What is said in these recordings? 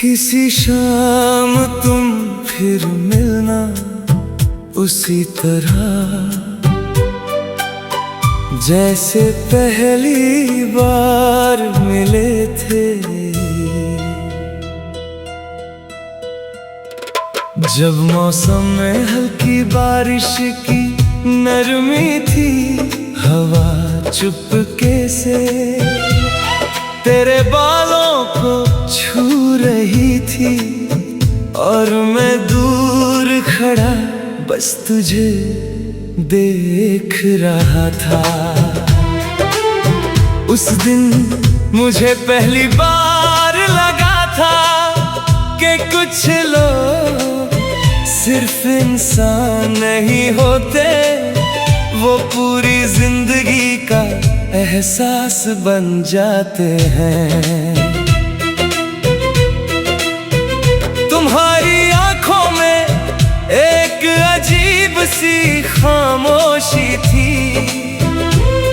किसी शाम तुम फिर मिलना उसी तरह जैसे पहली बार मिले थे। जब मौसम में हल्की बारिश की नरमी थी, हवा चुपके से तेरे बालों को छू रही थी और मैं दूर खड़ा बस तुझे देख रहा था। उस दिन मुझे पहली बार लगा था कि कुछ लोग सिर्फ इंसान नहीं होते, वो पूरी जिंदगी का एहसास बन जाते हैं। तुम्हारी आंखों में एक अजीब सी खामोशी थी,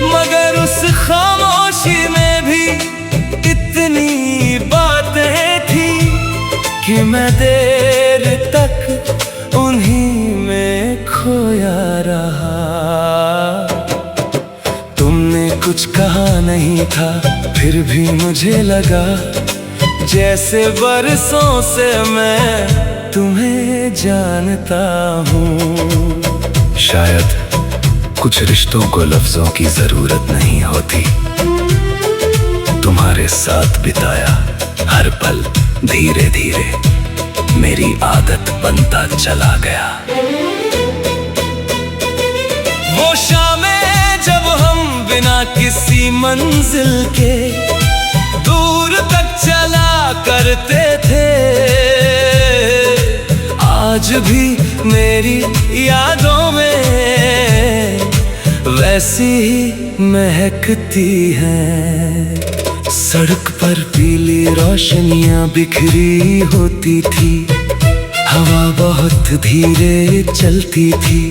मगर उस खामोशी में भी इतनी बातें थी कि मैं देर तक उन्हीं में खोया रहा। तुमने कुछ कहा नहीं था, फिर भी मुझे लगा जैसे बरसों से मैं तुम्हें जानता हूँ। शायद कुछ रिश्तों को लफ्जों की जरूरत नहीं होती। तुम्हारे साथ बिताया हर पल धीरे धीरे मेरी आदत बनता चला गया। वो शामें जब हम बिना किसी मंजिल के दूर तक चला करते थे, आज भी मेरी यादों में वैसी ही महकती हैं। सड़क पर पीली रोशनियां बिखरी होती थी, हवा बहुत धीरे चलती थी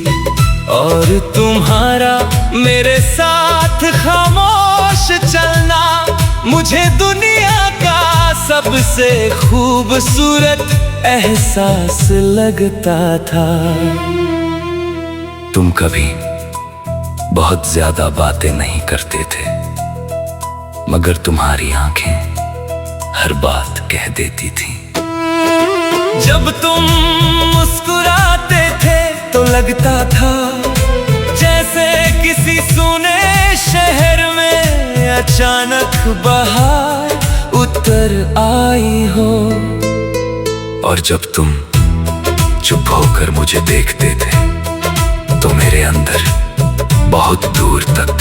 और तुम्हारा मेरे साथ खामोश चलना मुझे दुनिया का सबसे खूबसूरत एहसास लगता था। तुम कभी बहुत ज्यादा बातें नहीं करते थे, मगर तुम्हारी आंखें हर बात कह देती थी। जब तुम मुस्कुराते थे तो लगता था जैसे किसी सुने शहर में अचानक बहार उतर आई हो। और जब तुम चुप होकर मुझे देखते थे तो मेरे अंदर बहुत दूर तक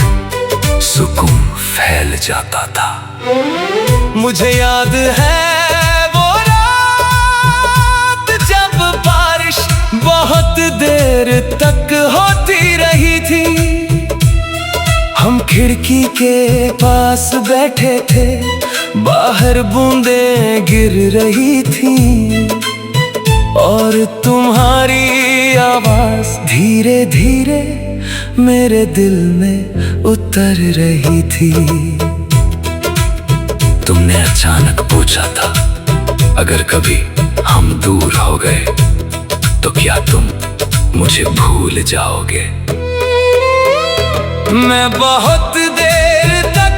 सुकून फैल जाता था। मुझे याद है वो रात जब बारिश बहुत देर तक होती रही थी, हम खिड़की के पास बैठे थे, बाहर बूंदें गिर रही थी और तुम्हारी आवाज धीरे धीरे मेरे दिल में उतर रही थी। तुमने अचानक पूछा था अगर कभी हम दूर हो गए तो क्या तुम मुझे भूल जाओगे। मैं बहुत देर तक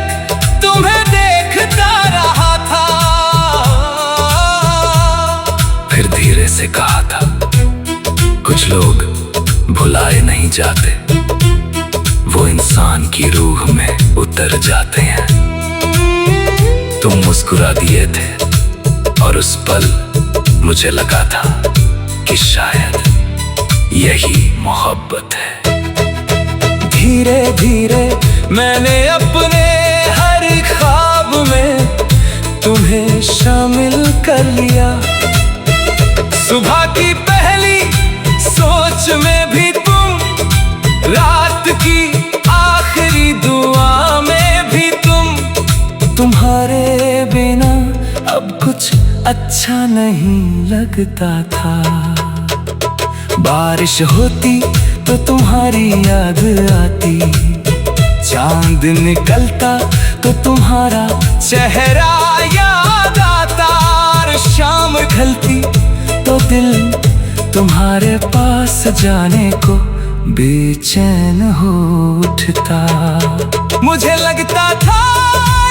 तुम्हें देखता रहा था, फिर धीरे से कहा था कुछ लोग भुलाए नहीं जाते, वो इंसान की रूह में उतर जाते हैं। तुम मुस्कुरा दिए थे और उस पल मुझे लगा था कि शायद यही मोहब्बत है। धीरे धीरे मैंने अपने हर ख्वाब में तुम्हें शामिल कर लिया। सुबह की पहली सोच में भी तुम, रात की आखिरी दुआ में भी तुम। तुम्हारे बिना अब कुछ अच्छा नहीं लगता था। बारिश होती तो तुम्हारी याद आती, चांद निकलता तो तुम्हारा चेहरा याद आता और शाम ढलती तो दिल तुम्हारे पास जाने को बेचैन हो उठता। मुझे लगता था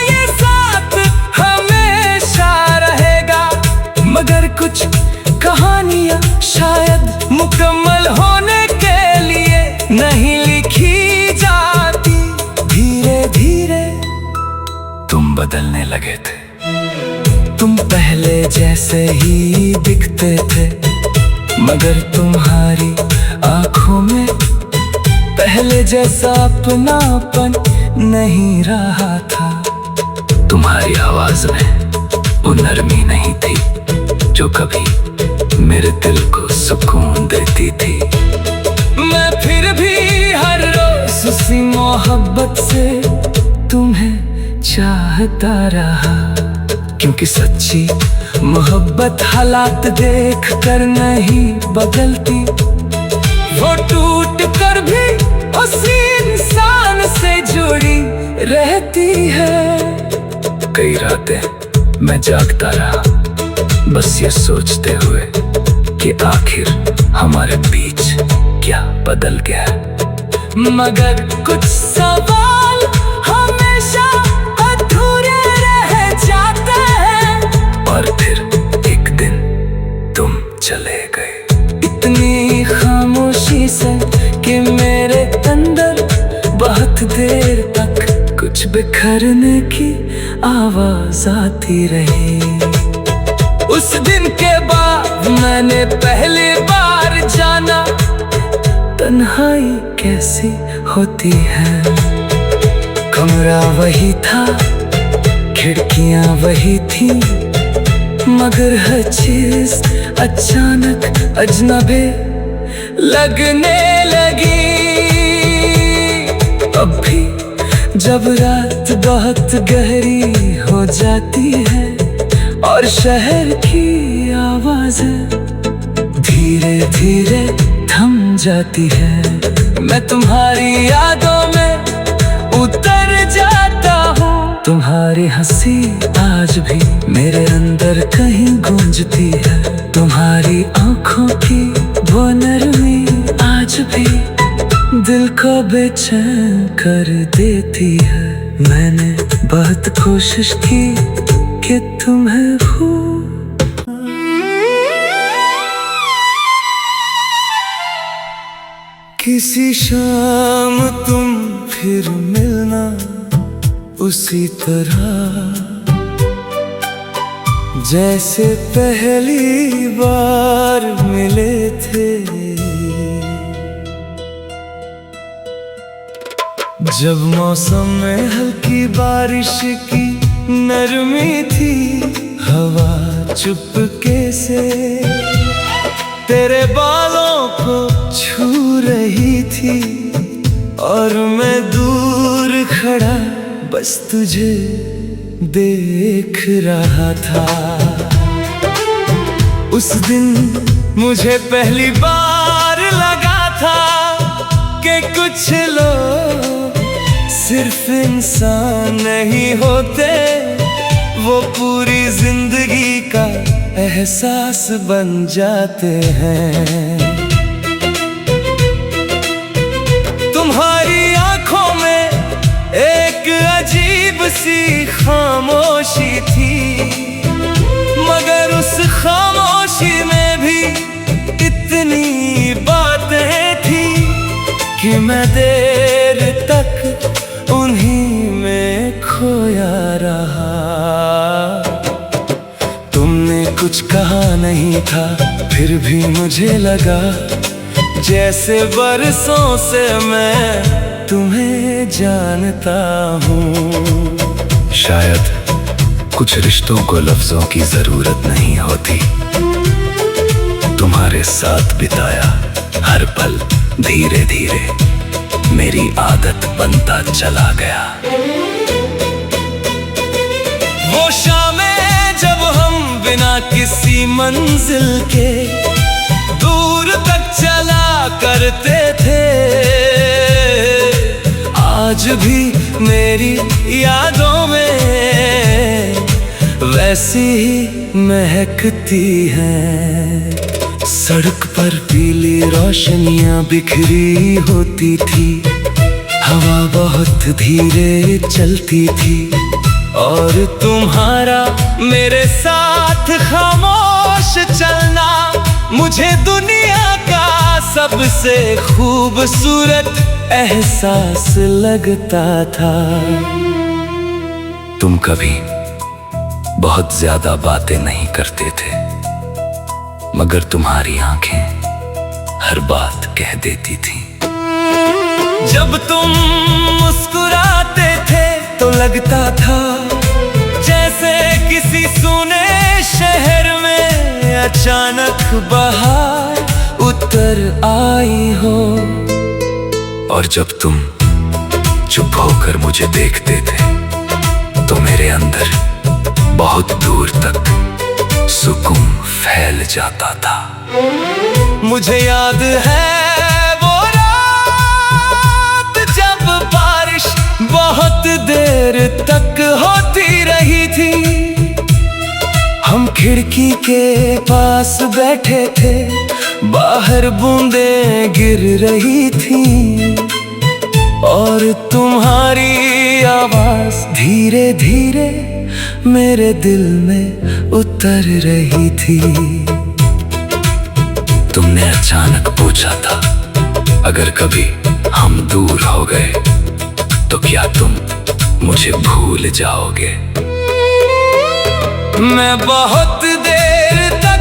ये साथ हमेशा रहेगा, मगर कुछ कहानियां शायद मुकम्मल होने के लिए नहीं लिखी जाती। धीरे धीरे तुम बदलने लगे थे। तुम पहले जैसे ही दिखते थे, मगर तुम्हारी आंखों में पहले जैसा अपनापन नहीं रहा था। तुम्हारी आवाज में वो नरमी नहीं थी जो कभी मेरे दिल को सुकून देती थी। मैं फिर भी हर रोज उसी मोहब्बत से तुम्हें चाहता रहा, क्योंकि सच्ची मोहब्बत हालात देख कर नहीं बदलती। वो टूट कर भी उसी इंसान से जुड़ी रहती है। कई रातें मैं जागता रहा, बस ये सोचते हुए कि आखिर हमारे बीच क्या बदल गया। मगर कुछ सवाल हमेशा अधूरे रह जाते हैं। और फिर एक दिन तुम चले गए, इतनी खामोशी से कि मेरे अंदर बहुत देर तक कुछ बिखरने की आवाज आती रही। उस दिन के बाद मैंने पहली बार जाना तन्हाई कैसी होती है। कमरा वही था, खिड़कियां वही थी, मगर हर चीज अचानक अजनबी लगने लगी। अब भी जब रात बहुत गहरी हो जाती है और शहर की आवाज़ें धीरे धीरे थम जाती है, मैं तुम्हारी यादों में उतर जाता हूँ। तुम्हारी हंसी आज भी मेरे अंदर कहीं गूंजती है। तुम्हारी आंखों की वो नरमी आज भी दिल को बेचैन कर देती है। मैंने बहुत कोशिश की कि तुम्हें भूल किसी शाम तुम फिर मिलना उसी तरह जैसे पहली बार मिले थे। जब मौसम में हल्की बारिश की नरमी थी, हवा चुपके से तेरे बालों को छू रही थी और मैं दूर खड़ा बस तुझे देख रहा था। उस दिन मुझे पहली बार लगा था कि कुछ लोग सिर्फ इंसान नहीं होते, वो पूरी जिंदगी का एहसास बन जाते हैं। तुम्हारी आंखों में एक अजीब सी खामोशी थी, मगर उस खामोशी में भी इतनी बातें थी कि मैं देर तक उन्हीं में खोया रहा। तुमने कुछ कहा नहीं था, फिर भी मुझे लगा जैसे बरसों से मैं तुम्हें जानता हूँ। शायद कुछ रिश्तों को लफ्जों की जरूरत नहीं होती। तुम्हारे साथ बिताया हर पल धीरे धीरे मेरी आदत बनता चला गया। वो शामें जब हम बिना किसी मंजिल के दूर तक चला करते थे, आज भी मेरी यादों में वैसी ही महकती हैं। सड़क पर पीली रोशनियां बिखरी होती थी, हवा बहुत धीरे चलती थी, और तुम्हारा मेरे साथ खामोश चलना मुझे दुनिया का सबसे खूबसूरत एहसास लगता था। तुम कभी बहुत ज्यादा बातें नहीं करते थे, मगर तुम्हारी आंखें हर बात कह देती थी। जब तुम मुस्कुराते थे तो लगता था जैसे किसी सुने शहर में अचानक बहार उतर आई हो। और जब तुम चुप होकर मुझे देखते थे तो मेरे अंदर बहुत दूर तक सुकून फैल जाता था। मुझे याद है वो रात जब बारिश बहुत देर तक होती रही थी। हम खिड़की के पास बैठे थे, बाहर बूंदें गिर रही थी, और तुम्हारी आवाज धीरे धीरे मेरे दिल में उतर रही थी। तुमने अचानक पूछा था अगर कभी हम दूर हो गए तो क्या तुम मुझे भूल जाओगे। मैं बहुत देर तक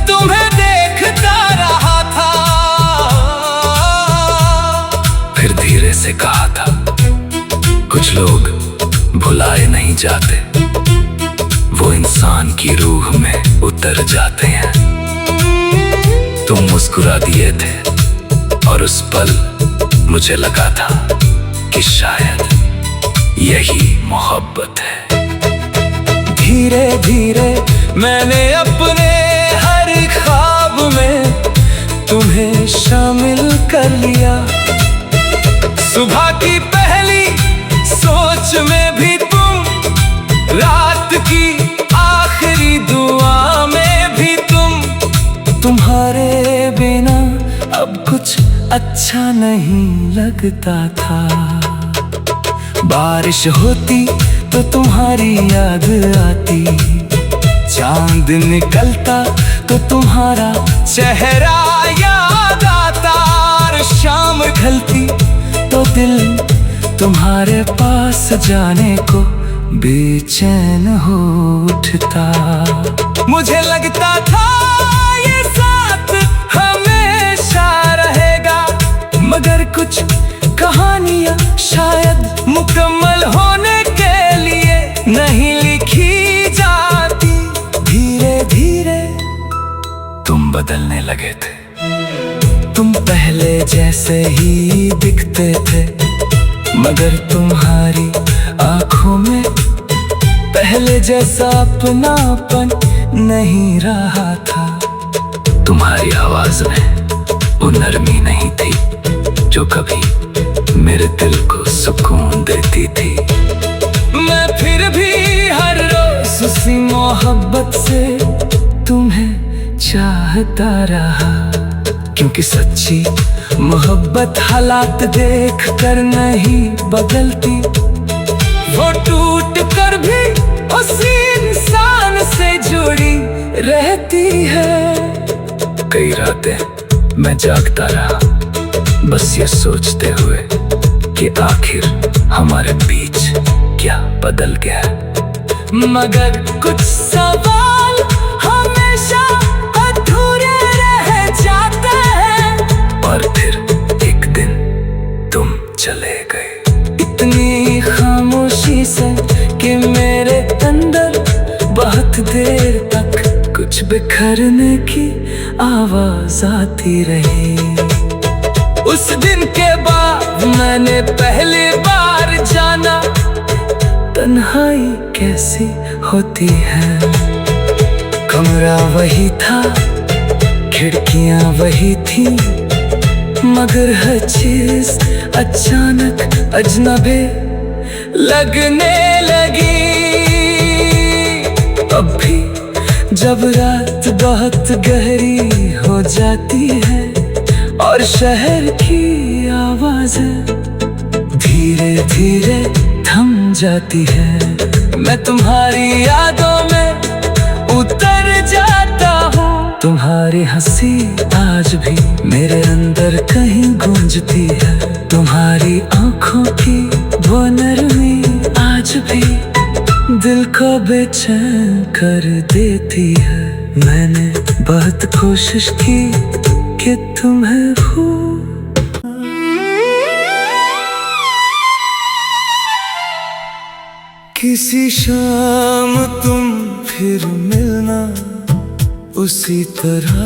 तुम्हें देखता रहा था, फिर धीरे से कहा था कुछ लोग भुलाए नहीं जाते, वो इंसान की रूह में उतर जाते हैं। तुम मुस्कुरा दिए थे और उस पल मुझे लगा था कि शायद यही मोहब्बत है। धीरे धीरे मैंने अपने हर ख्वाब में तुम्हें शामिल कर लिया। सुबह की पहली सोच में भी तुम, रात की आखिरी दुआ में भी तुम। तुम्हारे बिना अब कुछ अच्छा नहीं लगता था। बारिश होती तो तुम्हारी याद आती, चांद निकलता तो तुम्हारा चेहरा याद आता, और शाम ढलती तो दिल तुम्हारे पास जाने को बेचैन हो उठता। मुझे लगता था ये साथ हमेशा रहेगा, मगर कुछ कहानियां शायद मुकम्मल होने के लिए नहीं लिखी जाती। धीरे धीरे तुम बदलने लगे थे। तुम पहले जैसे ही दिखते थे, मगर तुम्हारी आंखों में पहले जैसा अपनापन नहीं रहा था। तुम्हारी आवाज में वो नरमी नहीं थी जो कभी मेरे दिल को सुकून देती थी। मैं फिर भी हर रोज उसी मोहब्बत से तुम्हें चाहता रहा, क्योंकि सच्ची मोहब्बत हालात देख कर नहीं बदलती, वो टूट कर भी उसी इंसान से जुड़ी रहती है। कई रातें मैं जागता रहा, बस ये सोचते हुए कि आखिर हमारे बीच क्या बदल गया। मगर कुछ सवाल हमेशा अधूरे रह जाते हैं। और फिर एक दिन तुम चले गए, इतनी खामोशी से कि मेरे अंदर बहुत देर तक कुछ बिखरने की आवाज आती रही। उस दिन के बाद मैंने पहली बार जाना तन्हाई कैसी होती है। कमरा वही था, खिड़कियां वही थी, मगर हर चीज अचानक अजनबी लगने लगी। अब भी जब रात बहुत गहरी हो जाती है और शहर की आवाज़ें धीरे धीरे थम जाती है, मैं तुम्हारी यादों में उतर जाता हूँ। तुम्हारी हंसी आज भी मेरे अंदर कहीं गूंजती है, तुम्हारी आंखों की वो नरमी आज भी दिल को बेचैन कर देती है। मैंने बहुत कोशिश की कि तुम्हें किसी शाम तुम फिर मिलना उसी तरह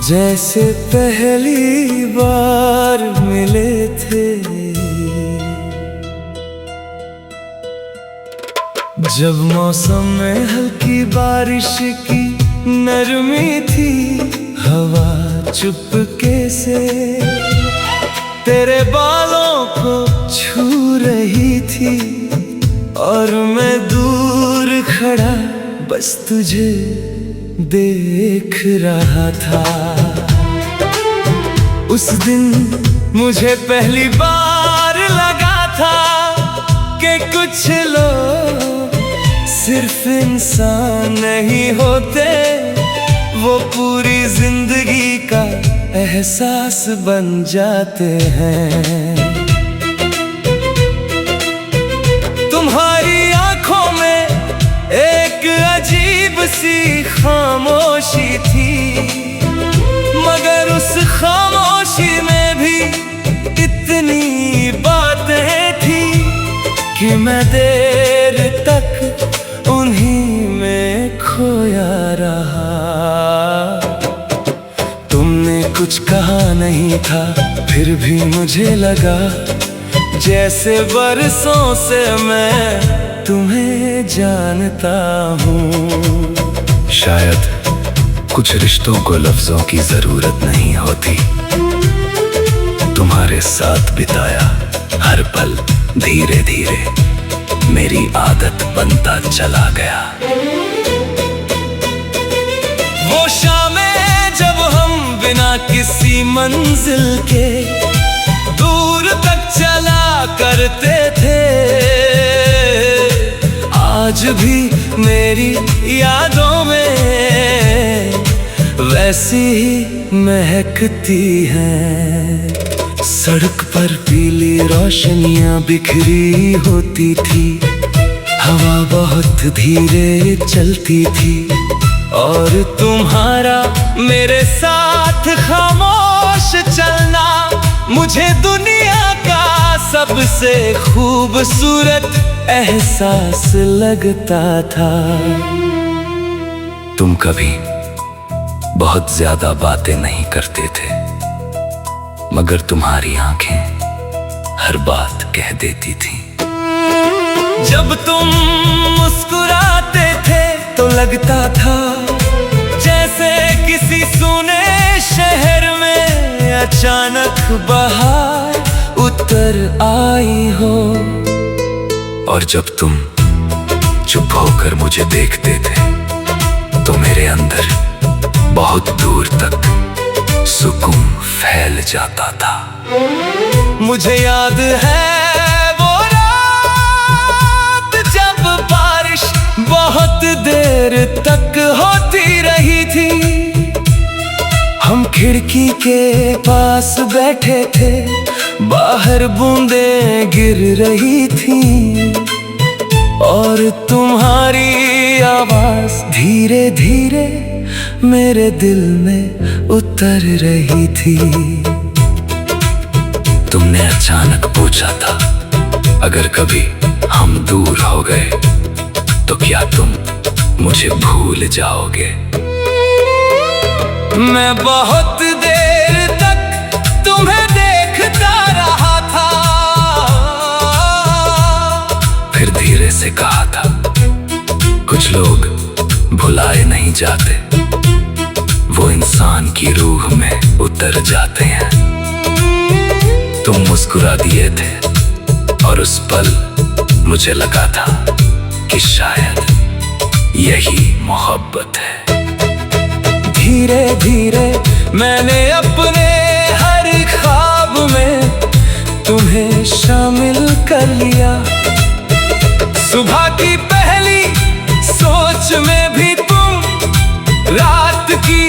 जैसे पहली बार मिले थे। जब मौसम में हल्की बारिश की नरमी थी, हवा चुपके से तेरे बालों को छू रही थी और मैं दूर खड़ा बस तुझे देख रहा था। उस दिन मुझे पहली बार लगा था कि कुछ लोग सिर्फ इंसान नहीं होते, वो पूरी जिंदगी का एहसास बन जाते हैं। तुम्हारी आंखों में एक अजीब सी खामोशी थी, मगर उस खामोशी में भी इतनी बातें थी कि मैं देर तक उन्हीं में खोया रहा। तुमने कुछ कहा नहीं था, फिर भी मुझे लगा जैसे बरसों से मैं तुम्हें जानता हूँ। शायद कुछ रिश्तों को लफ्जों की जरूरत नहीं होती, तुम्हारे साथ बिताया हर पल धीरे धीरे मेरी आदत बनता चला गया। वो शामें जब हम बिना किसी मंजिल के दूर तक चला करते थे, आज भी मेरी यादों में वैसी ही महकती हैं। सड़क पर पीली रोशनियां बिखरी होती थी, हवा बहुत धीरे चलती थी और तुम्हारा मेरे साथ खामोश चलना मुझे दुनिया का सबसे खूबसूरत एहसास लगता था। तुम कभी बहुत ज्यादा बातें नहीं करते थे, मगर तुम्हारी आंखें हर बात कह देती थी। जब तुम मुस्कुराते थे तो लगता था जैसे किसी सूने शहर में अचानक बहार उतर आई हो। और जब तुम चुप होकर मुझे देखते थे तो मेरे अंदर बहुत दूर तक सुकून फैल जाता था। मुझे याद है वो रात जब बारिश बहुत देर तक होती रही थी, हम खिड़की के पास बैठे थे, बाहर बूंदें गिर रही थी और तुम्हारी आवाज धीरे धीरे मेरे दिल में उतर रही थी। तुमने अचानक पूछा था अगर कभी हम दूर हो गए तो क्या तुम मुझे भूल जाओगे। मैं बहुत देर तक तुम्हें देखता रहा था, फिर धीरे से कहा था कुछ लोग भुलाए नहीं जाते, वो इंसान की रूह में उतर जाते हैं। तुम मुस्कुरा दिए थे और उस पल मुझे लगा था कि शायद यही मोहब्बत है। धीरे धीरे मैंने अपने हर ख्वाब में तुम्हें शामिल कर लिया। सुबह की पहली सोच में भी तुम, रात की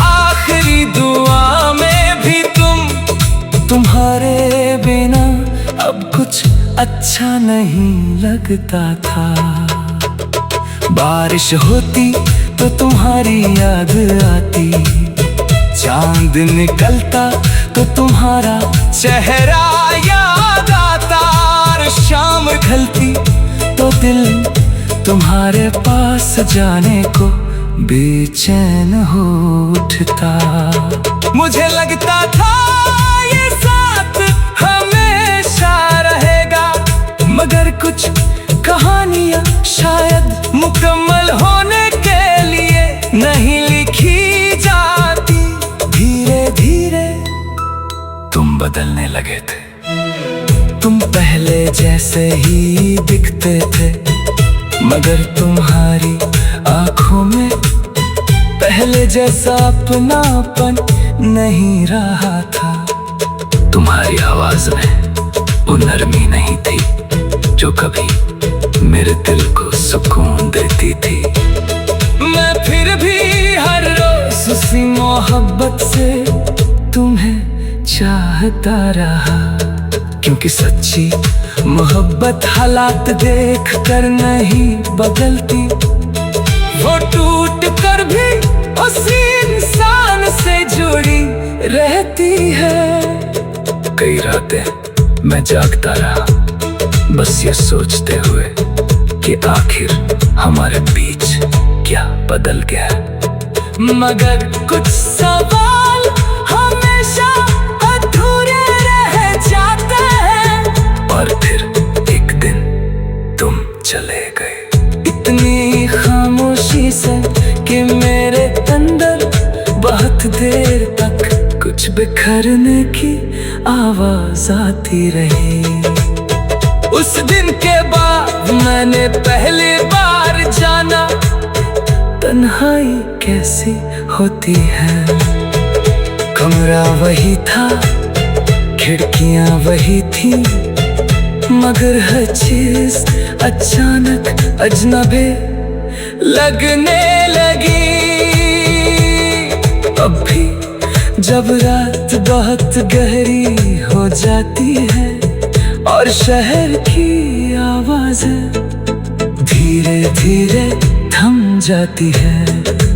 आखिरी दुआ में भी तुम। तुम्हारे बिना अब कुछ अच्छा नहीं लगता था। बारिश होती तो तुम्हारी याद आती, चांद निकलता तो तुम्हारा चेहरा याद आता। और शाम ढलती तो दिल तुम्हारे पास जाने को बेचैन हो उठता। मुझे लगता था ये साथ हमेशा रहेगा, मगर कुछ कहानियां शायद मुकम्मल होने के लिए नहीं लिखी जाती। धीरे धीरे तुम बदलने लगे थे। तुम पहले जैसे ही दिखते थे, मगर तुम्हारी आंखों में पहले जैसा अपनापन नहीं रहा था। तुम्हारी आवाज में वो नरमी नहीं थी जो कभी मेरे दिल को सुकून देती थी। मैं फिर भी हर रोज उसी मोहब्बत से तुम्हें चाहता रहा, क्योंकि सच्ची मोहब्बत हालात देख कर नहीं बदलती। वो टूट कर भी उसी इंसान से जुड़ी रहती है। कई रातें मैं जागता रहा, बस ये सोचते हुए कि आखिर हमारे बीच क्या बदल गया। मगर कुछ सवाल हमेशा अधूरे रह जाते हैं। और फिर एक दिन तुम चले गए, इतनी खामोशी से कि मेरे अंदर बहुत देर तक कुछ बिखरने की आवाज आती रही। उस दिन के बाद मैंने पहली बार जाना तन्हाई कैसी होती है। कमरा वही था, खिड़कियां वही थी, मगर हर चीज अचानक अजनबी लगने लगी। अब भी जब रात बहुत गहरी हो जाती है और शहर की आवाज़ें धीरे धीरे थम जाती है,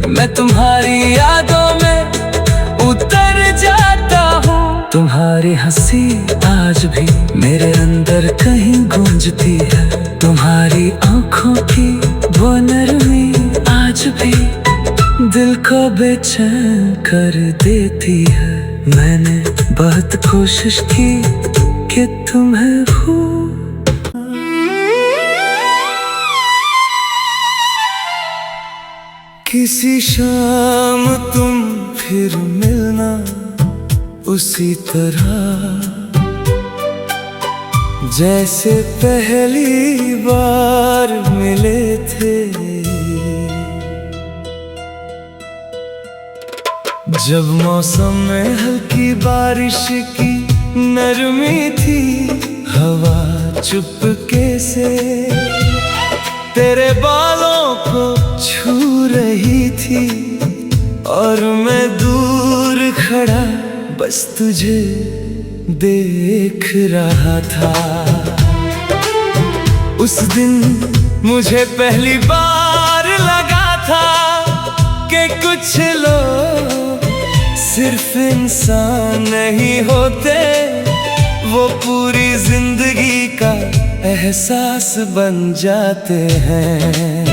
मैं तुम्हारी यादों में उतर जाता हूँ। तुम्हारी हंसी आज भी मेरे अंदर कहीं गूंजती है। तुम्हारी आंखों की वो नरमी आज भी दिल को बेचैन कर देती है। मैंने बहुत कोशिश की कि तुम्हें भूल किसी शाम तुम फिर मिलना उसी तरह जैसे पहली बार मिले थे। जब मौसम में हल्की बारिश की नरमी थी, हवा चुपके से तेरे बालों को छू रही थी और मैं दूर खड़ा बस तुझे देख रहा था। उस दिन मुझे पहली बार लगा था कि कुछ लोग सिर्फ इंसान नहीं होते, वो पूरी जिंदगी का एहसास बन जाते हैं।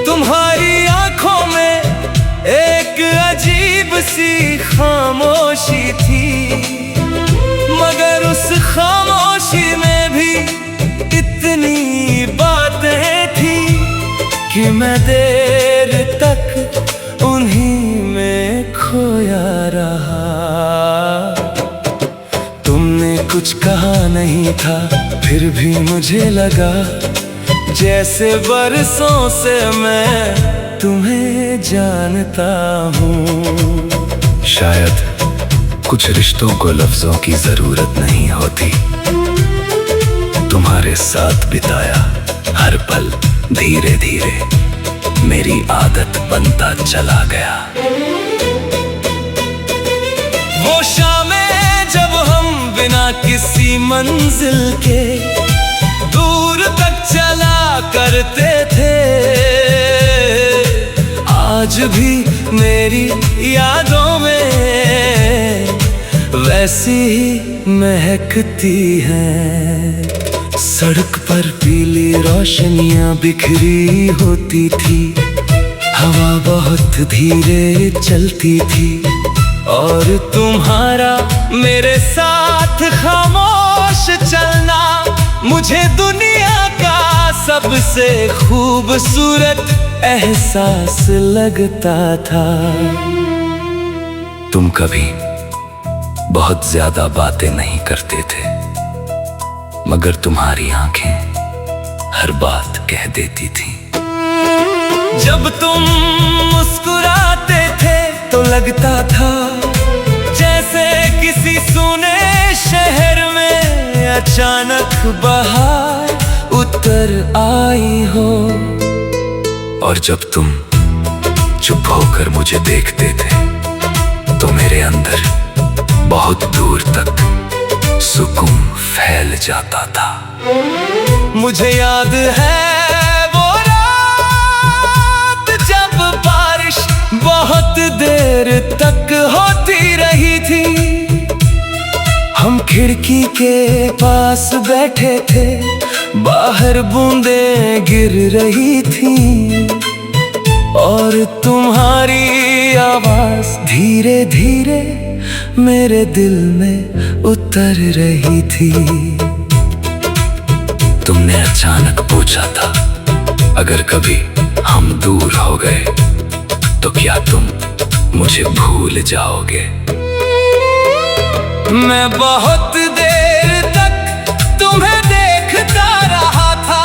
तुम्हारी आंखों में एक अजीब सी खामोशी थी, मगर उस खामोशी में भी इतनी बातें थी कि मैं देर तक उन्हीं में खोया रहा। तुमने कुछ कहा नहीं था, फिर भी मुझे लगा जैसे बरसों से मैं तुम्हें जानता हूँ। शायद कुछ रिश्तों को लफ्जों की जरूरत नहीं होती, तुम्हारे साथ बिताया हर पल धीरे धीरे मेरी आदत बनता चला गया। वो शामें जब हम बिना किसी मंजिल के दूर तक चला करते थे, आज भी मेरी यादों में वैसी ही महकती हैं। सड़क पर पीली रोशनियां बिखरी होती थी, हवा बहुत धीरे चलती थी, और तुम्हारा मेरे साथ खामोश चलना मुझे दुनिया का सबसे खूबसूरत एहसास लगता था। तुम कभी बहुत ज्यादा बातें नहीं करते थे, मगर तुम्हारी आंखें हर बात कह देती थी। जब तुम मुस्कुराते थे तो लगता था जैसे किसी सुने शहर में अचानक बहार उतर आई हो। और जब तुम चुप होकर मुझे देखते थे तो मेरे अंदर बहुत दूर तक सुकून फैल जाता था। मुझे याद है वो रात जब बारिश बहुत देर तक होती रही थी, हम खिड़की के पास बैठे थे, बाहर बूंदें गिर रही थी, और तुम्हारी आवाज धीरे धीरे मेरे दिल में उतर रही थी। तुमने अचानक पूछा था अगर कभी हम दूर हो गए तो क्या तुम मुझे भूल जाओगे। मैं बहुत देर तक तुम्हें देखता रहा था,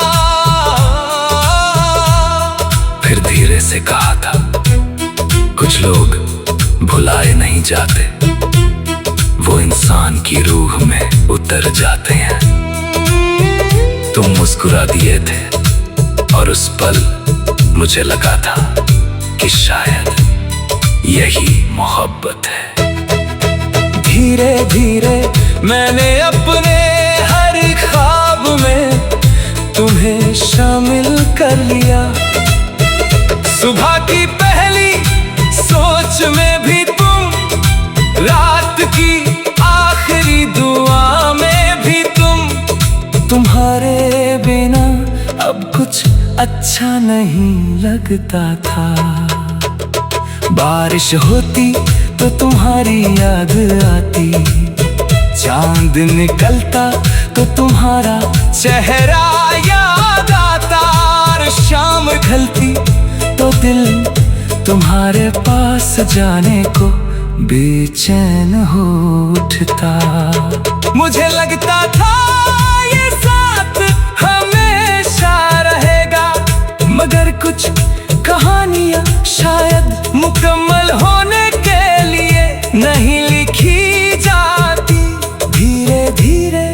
फिर धीरे से कहा था कुछ लोग भुलाए नहीं जाते, वो इंसान की रूह में उतर जाते हैं। तुम मुस्कुरा दिए थे और उस पल मुझे लगा था कि शायद यही मोहब्बत है। धीरे धीरे मैंने अपने हर ख्वाब में तुम्हें शामिल कर लिया। सुबह की पहली सोच में भी तुम, रात की आखिरी दुआ में भी तुम, तुम्हारे बिना अब कुछ अच्छा नहीं लगता था। बारिश होती तो तुम्हारी याद आती, चांद निकलता तो तुम्हारा चेहरा याद आता, और शाम ढलती तो दिल तुम्हारे पास जाने को बेचैन हो उठता। मुझे लगता था ये साथ हमेशा रहेगा, मगर कुछ कहानियां शायद मुकम्मल होने के लिए नहीं लिखी जाती। धीरे धीरे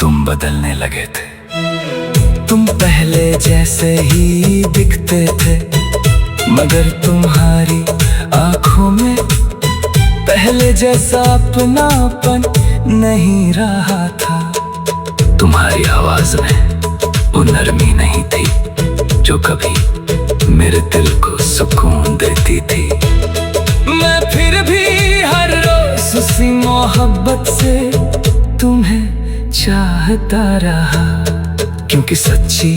तुम बदलने लगे थे। तुम पहले जैसे ही दिखते थे, मगर तुम्हारी आंखों में पहले जैसा अपनापन नहीं रहा था। तुम्हारी आवाज में वो नरमी नहीं थी जो कभी मेरे दिल को सुकून देती थी। मैं फिर भी हर रोज उसी मोहब्बत से तुम्हें चाहता रहा, क्योंकि सच्ची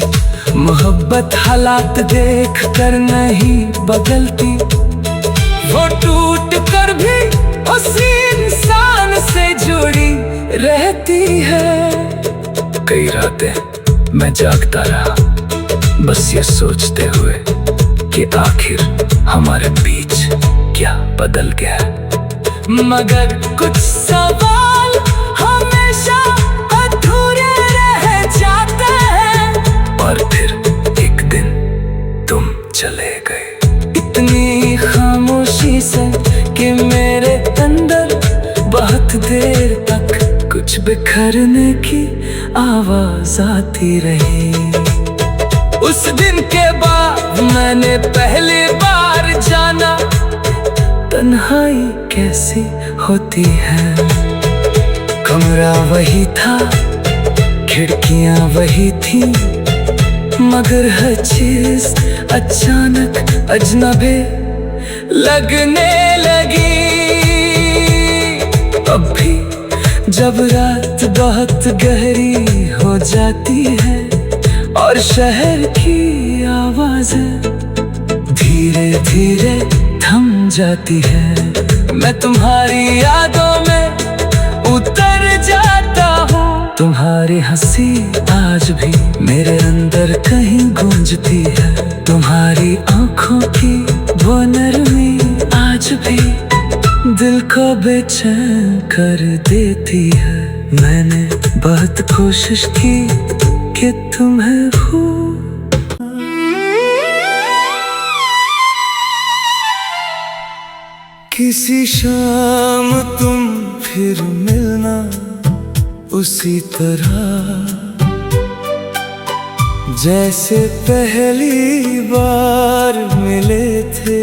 मोहब्बत हालात देख कर नहीं बदलती, वो टूट कर भी उसी इंसान से जुड़ी रहती है। कई रातें मैं जागता रहा, बस ये सोचते हुए कि आखिर हमारे बीच क्या बदल गया। मगर कुछ सवाल हमेशा देर तक कुछ बिखरने की आवाज आती रही। उस दिन के बाद मैंने पहली बार जाना तन्हाई कैसी होती है। कमरा वही था, खिड़कियां वही थी, मगर हर चीज अचानक अजनबी लगने लगी। अब भी जब रात बहुत गहरी हो जाती है और शहर की आवाज़ें धीरे धीरे थम जाती है, मैं तुम्हारी यादों में उतर जाता हूँ। तुम्हारी हंसी आज भी मेरे अंदर कहीं गूंजती है। तुम्हारी आंखों की वो नरमी आज भी दिल को बेचैन कर देती है। मैंने बहुत कोशिश की कि तुम्हें भूल किसी शाम तुम फिर मिलना उसी तरह जैसे पहली बार मिले थे।